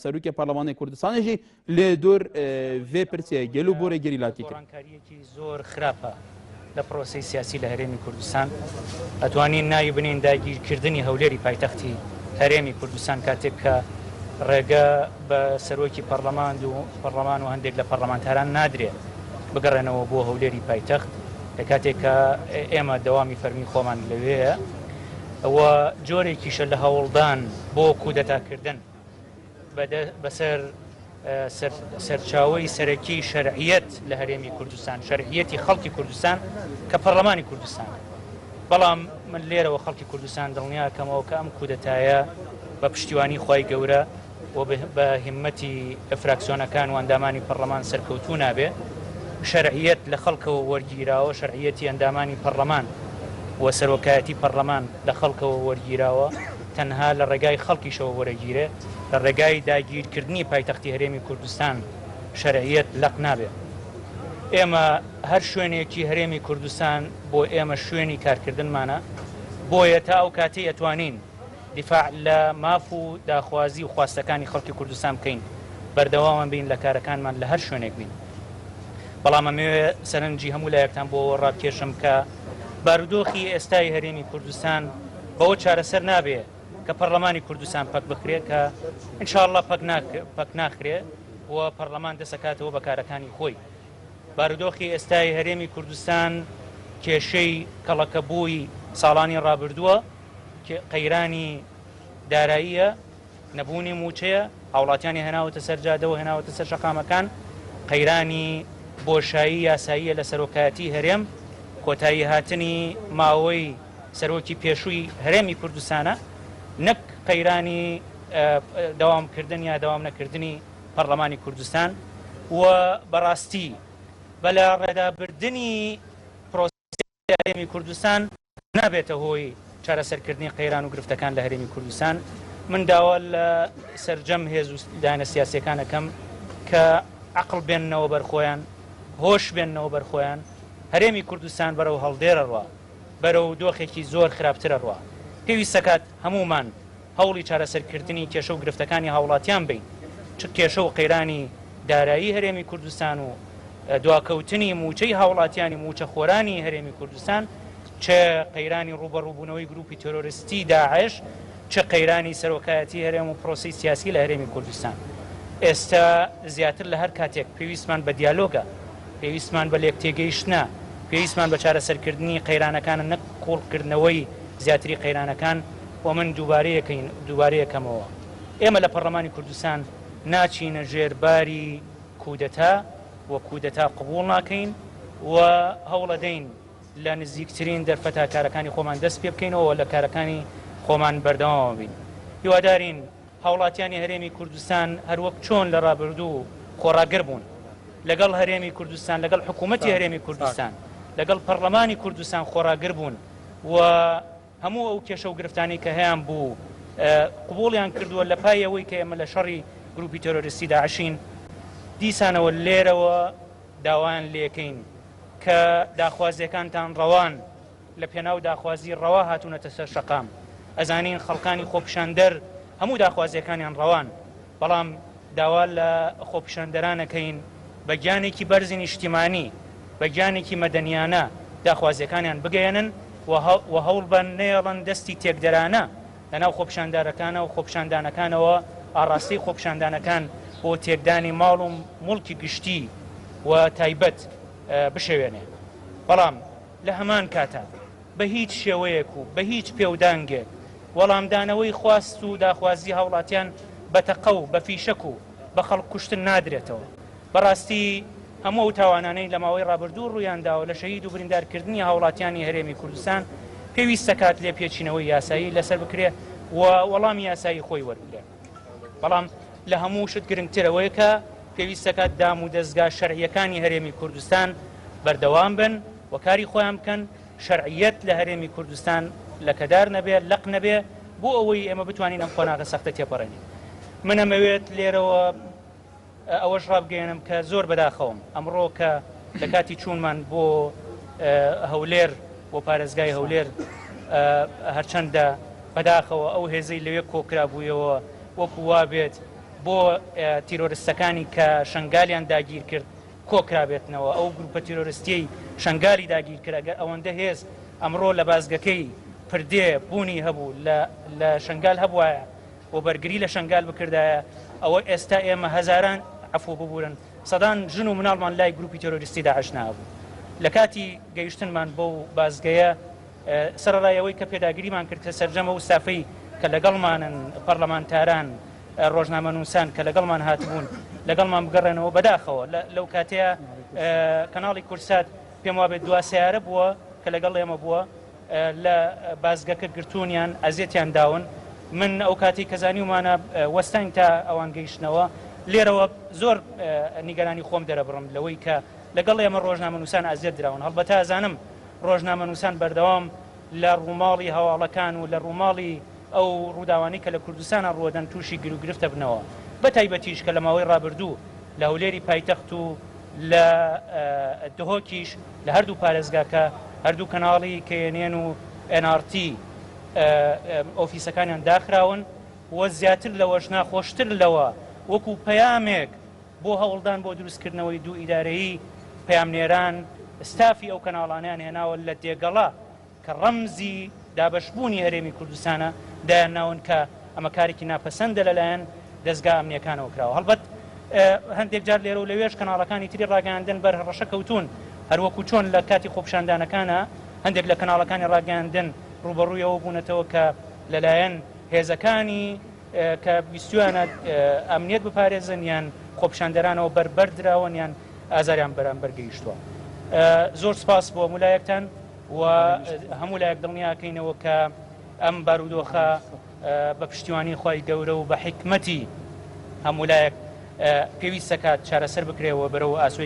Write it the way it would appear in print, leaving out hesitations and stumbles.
سەرۆکی پەرلەمانی کوردستانیشی لێ دوور vê pirsiye gel û borê gerî latî kir. گۆڕانکاریەکی زۆر خراپە لە پرۆسی سیاسی لە هەرێمی کوردستان ئەتوانین ناوی بنین داگیرکردنی هەولێری پایتەختی هەرێمی کوردستان کاتێک کە ڕێگە بە سەرۆکی پەرلەمان و هەندێک لە پەرلەمانتاران نادرێت بگەڕێنەوە بۆ هەولێری پایتەخت لە کاتێک کە ئێمە دەوامی فەرمی خۆمان لەوەیە ئەوە جۆرێکیشە لە هەوڵدان بۆ کودەتاکردن بەسەر سەرچاوەی سەرەکی شەرعیەت لە هەرێمی کوردستان شەرعیەتی خەڵکی کوردستان کە پەرلەمانی کوردستان بەڵام من لێرەوە خەڵکی کوردستان دڵنیاکەمەوە کە ئەم کودەتایە بە پشتیوانی خی گەورە و بە هیمەتی فراکسیۆنەکان و ئەندامانی پەرلەمان سەرکەوتوو نابێ شەرعیەت لە خەڵکەوە وەرگیراوە شەرعیەتی ئەندامانی پەرلەمان و سەرۆکایەتی پەرلەمان لە خەڵکەوە وەرگیراوە تەنها لە ڕێگای خەڵکیشەوە وەرەگیرێ لە ڕێگای داگیرکردنی پایتەختی هەرێمی کوردستان شەرعیەت لەق نابێت. ئێمە هەر شوێنێکی هەرێمی کوردستان بۆ ئێمە شوێنی کارکردنمانە بۆیە تا ئەو کاتەی ئەتوانین دیفاع لە ماف و داخوازی و خواستەکانی خەڵکی کوردستان بکەین بەردەوامە بین لە کارەکانمان لە هەر شوێنێک بین. بەڵام ئەمەوێ سەرنجی هەموو لایەکتان بۆ ڕابکێشم کە بارودۆخی ئێستای هەرێمی کوردستان بەوە چارەسەر نابێ کە پەرلەمانی کوردستان پەک بکرێت کە ئینشاءڵڵا پەک ناخرێ و پەرلەمان دەسەکاتەوە بە کارەکانی خۆی. بارودۆخی ئێستای هەرێمی کوردستان کێشەی کەڵەکەبووی ساڵانی ڕابردووە قەیرانی داراییە نەبوونی موچەیە هاوڵاتیانی هێناوەتە سەر جادەوە هێناوەتە سەر شەقامەکان قەیرانی بۆشایی یاساییە لە سەرۆکایەتی هەرێم کۆتایی هاتنی ماوەی سەرۆکی پێشووی هەرێمی کوردستانە نەک قەیرانی داوامکردن یا داوام نەکردنی پەرلەمانی کوردستان و بەڕاستی بەلا ڕێدابردننی پرۆسی هەرێمی کوردستان نابێتە هۆی چارەسەرکردنی قەیران و گرفتەکان لە هەرێمی کوردستان. من داوا لە سەرجەم هێز و دانە سیاسیەکانەکەم کە عقل بێننەوە بەرخۆیان هۆش بێننەوە بەرخۆیان هەرێمی کوردستان بەرەو هەڵدێرەڕوا بەرەو دۆخێکی زۆر خراپترەڕوا پێویستەکات هەمومان هەوڵی چارەسەرکردنی کێشە و گرفتەکانی هاوڵاتیان بین چ کێشە و قەیرانی دارایی هەرێمی کوردستان و دواکەوتنی موچەی هاوڵاتیانی موچە خۆرانی هەرێمی کوردستان چه قەیرانی ڕوبەڕووبوونەوەی گروپی تۆرۆریستی داعش چه قەیرانی سەرۆکایەتی هەرێم و پرۆسی سیاسی لە هەرێمی کوردستان. ئێستا زیاتر لە هەر کاتێک پێویستمان بە دیالۆگە پێویستمان بە لێکتێگەیشتە پێویستمان بە چارەسەرکردنی قەیرانەکانە نەک قوڵکردنەوەی زیاتری قەیرانەکان و من دووبارەیەکەمەوە ئێمە لە پەرلەمانی کوردستان ناچینە ژێرباری کودەتا و کودەتا قبوڵ ناکەین و هەوڵەدەین لە نزیکترین دەرفەتا کارەکانی خۆمان دەست پێ بکەینەوە لە کارەکانی خۆمان بەردەوامەوە بین. هیوادارین هاوڵاتیانی هەرێمی کوردستان هەروەک چۆن لە ڕابردوو خۆڕاگەر بوون لەگەڵ هەرێمی کوردستان لەگەڵ حکوومەتی هەرێمی کوردستان لەگەڵ پەرلەمانی کوردستان خۆڕاگەر بوون و هەموو ئەو کێشە و گرفتانی کە هەیەیان بوو قبوڵیان کردووە لە پایەوەی کە ئێمە لە شەڕی گروپی تۆرۆریستی داعشین دیسانەوە لێرەوە داوایان لێکەین کە داخوازیەکانتان ڕەوان لە پێناو داخوازی ڕەوا هاتوونەتە سەر شەقام ئەزانین خەڵکانی خۆپیشاندەر هەموو داخوازیەکانیان ڕەوان بەڵام داوا لە خۆپیشاندەرانەکەین بە گیانێکی بەرزی نیشتیمانی بە گیانێکی مەدەنیانە داخوازیەکانیان بگەێنن و هەوڵ بە نێڵەن دەستی تێکدەرانە لەناو خۆپیشاندارەکانە و خۆپیشاندانەکانەوە ئاڕاستی خۆپیشاندانەکان بۆ تێکدانی ماڵ و موڵکی گشتی و تایبەت بشەوێنێ. بەڵام لە هەمان کاتە بە هیچ شێوەیەک و بە هیچ پێودانگێک وەڵامدانەوەی خواست و داخوازی هاوڵاتیان بە تەقە و بە فیشەک و بە خەڵک کوشتن نادرێتەوە. بەڕاستی هەموو توانانەی لە ماوەی ڕابردوو ڕوویانداوە لە شەهید و بریندارکردنی هاوڵاتیانی هەرێمی کوردستان پێویستە کات لێ پێچینەوەی یاسایی لەسەر بکرێ و وەڵامی یاسایی خۆی وەربگرێ. بەڵام لە هەموو شت گرنگترەوەی کە پێویستە کات دام و دەستگا شەرعیەکانی هەرێمی کوردستان بەردەوام بن و کاری خۆیان بکەن شەرعیەت لە هەرێمی کوردستان لەکەدار نەبێت لەق نەبێ بۆ ئەوەی ئێمە بتوانین ئەم خۆناغە سەختە تێپەڕێنین. من ئەمەوێت لێرەوە ئەوەش ڕابگەێنم کە زۆر بەداخەوم ئەمڕۆ کە لە کاتی چوونمان بۆ هەولێر بۆ پارێزگای هەولێر هەرچەندە بەداخەوە ئەو هێزەی لەوێ کۆکرا بوویەوە وەکو وا بێت بۆ تیرۆریستەکانی کە شنگالیان داگیر کرد کۆکرابێتنەوە ئەو گروپە تیرۆریستی شنگالی داگیر کرد ئەگەر ئەوەندە هێز ئەمڕۆ لە بازگەکەی پردێ بوونی هەبوو لە شنگال هەبووایە و بەرگری لە شنگال بکردایە ئەوە ئێستا ئێمە هەزاران عفو ببورن سەدان ژن و مناڵمان لای گروپی تیرۆریستی داعش نابوو لە کاتی گەیشتنمان بۆ بازگەیە سەرڕایەوەی کە پێداگیریمان کرد کە سەرجەمە و ستافەی کە لەگەڵمانن پەرلەمانتاران ڕۆژنامەنووسان کە لەگەڵمان هاتبوون لەگەڵمان بگەڕێنەوە بەداخەوە لەو کاتەیە کەناڵی کورسات پێم وابێت دوا سیارە بووە کە لەگەڵ ئێمە بووە لە بازگەکە گرتوونیان ئەزیێتیان داون من ئەو کاتی کەزانی ومانە وەستان تا ئەوان گەیشتنەوە لێرەوە زۆر نیگەرانی خۆم دەرەبڕم لەوەی کە لەگەڵ ئێمە ڕۆژنامەنووسان ئازیێت دراون هەڵبەتە ئازانم ڕۆژنامەنووسان بەردەوام لە ڕووماڵی هەواڵەکان و لە ڕووماڵی ئەو ڕووداوانی کە لە کوردستانە ڕوەدەن تووشی گر و گرفتە بنەوە بە تایبەتیش کە لە ماوەی ڕابردوو لە هەولێری پایتەخت و لە دهۆکیش لە هەردوو پارێزگاکە هەردوو کەناڵی کێنێن و NRT ئۆفیسەکانیان داخراون وە زیاتر لەوەش ناخۆشتر لەوە وەکو پەیامێک بۆ هەوڵدان بۆ دروستکردنەوەی دوو ئیدارەیی پەیامنێران ستافی ئەو کەناڵانیان هێناوە لە دێگەڵا کە ڕەمزی دابەشبوونی هەرێمی کوردستانە دایانناون کە ئەمە کارێکی ناپەسەندە لەلایەن دەستگا ئەمنیەکانەوە کراوە هەڵبەت هەندێک جار لێرە و لەوێش کەناڵەکانی تری ڕاگەاندن بەر ڕەشە کەوتون هەروەکو چۆن لە کاتی خۆپشاندانەکانە هەندێک لە کەناڵەکانی ڕاگەاندن ڕوبەڕوویەوە بوونەتەوە کە لەلایەن هێزەکانی کە بیستویانە ئەمنیەت بپارێزن یان خۆپشاندەرانەوە بەربەردراون یان ئازاریان بەرامبەر گەیشتووە زۆر سپاس بۆ هەمولایەکتان و هەموو لایەک دڵنیاکەینەوە کە ئەم بارودۆخە بە پشتیوانی خۆی گەورە و بە حکمەتی هەمولایەک پێویستە کات چارەسەر بکرێەوە بەرەو ئاسوەیەکی